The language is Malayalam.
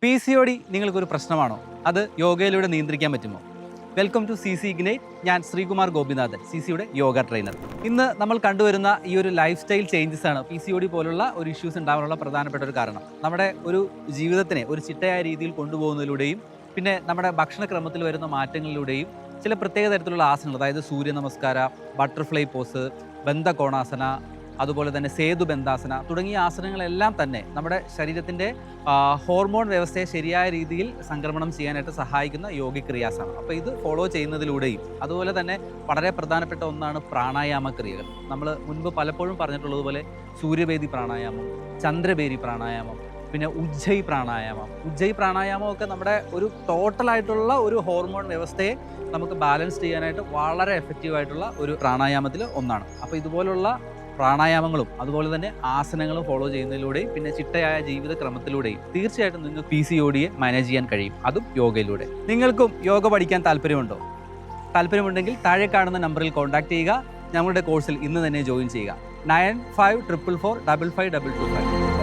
PCOD നിങ്ങൾക്കൊരു പ്രശ്നമാണോ? അത് യോഗയിലൂടെ നിയന്ത്രിക്കാൻ പറ്റുമോ? Welcome to CC ignite. ഞാൻ ശ്രീകുമാർ ഗോപിനാഥൻ, CCയുടെ യോഗ ട്രെയിനർ. ഇന്ന് നമ്മൾ കണ്ടുവരുന്ന ഈ ഒരു ലൈഫ് സ്റ്റൈൽ ചേഞ്ചസ് ആണ് PCOD പോലുള്ള ഒരു ഇഷ്യൂസ് ഉണ്ടാകാനുള്ള പ്രധാനപ്പെട്ട ഒരു കാരണം. നമ്മുടെ ഒരു ജീവിതത്തിനെ ഒരു ചിട്ടയായ രീതിയിൽ കൊണ്ടുപോകുന്നതിലൂടെയും പിന്നെ നമ്മുടെ ഭക്ഷണക്രമത്തിൽ വരുന്ന മാറ്റങ്ങളിലൂടെയും ചില പ്രത്യേക തരത്തിലുള്ള ആസനങ്ങൾ, അതായത് സൂര്യ നമസ്കാര, ബട്ടർഫ്ലൈ പോസ്, ബന്ധകോണാസന, അതുപോലെ തന്നെ സേതു ബന്ധാസന തുടങ്ങിയ ആസനങ്ങളെല്ലാം തന്നെ നമ്മുടെ ശരീരത്തിൻ്റെ ഹോർമോൺ വ്യവസ്ഥയെ ശരിയായ രീതിയിൽ സംക്രമണം ചെയ്യാനായിട്ട് സഹായിക്കുന്ന യോഗിക്രിയാസാണ്. അപ്പോൾ ഇത് ഫോളോ ചെയ്യുന്നതിലൂടെയും അതുപോലെ തന്നെ വളരെ പ്രധാനപ്പെട്ട ഒന്നാണ് പ്രാണായാമ ക്രിയകൾ. നമ്മൾ മുൻപ് പലപ്പോഴും പറഞ്ഞിട്ടുള്ളതുപോലെ സൂര്യഭേദി പ്രാണായാമം, ചന്ദ്രഭേരി പ്രാണായാമം, പിന്നെ ഉജ്ജയി പ്രാണായാമം ഒക്കെ നമ്മുടെ ഒരു ടോട്ടലായിട്ടുള്ള ഒരു ഹോർമോൺ വ്യവസ്ഥയെ നമുക്ക് ബാലൻസ് ചെയ്യാനായിട്ട് വളരെ എഫക്റ്റീവായിട്ടുള്ള ഒരു പ്രാണായാമത്തിൽ ഒന്നാണ്. അപ്പോൾ ഇതുപോലുള്ള പ്രാണായാമങ്ങളും അതുപോലെ തന്നെ ആസനങ്ങളും ഫോളോ ചെയ്യുന്നതിലൂടെയും പിന്നെ ചിട്ടയായ ജീവിതക്രമത്തിലൂടെയും തീർച്ചയായിട്ടും നിങ്ങൾക്ക് PCODയെ മാനേജ് ചെയ്യാൻ കഴിയും, അതും യോഗയിലൂടെ. നിങ്ങൾക്കും യോഗ പഠിക്കാൻ താല്പര്യമുണ്ടോ? താല്പര്യമുണ്ടെങ്കിൽ താഴെ കാണുന്ന നമ്പറിൽ കോൺടാക്ട് ചെയ്യുക. ഞങ്ങളുടെ കോഴ്സിൽ ഇന്ന് തന്നെ ജോയിൻ ചെയ്യുക. 9544455525.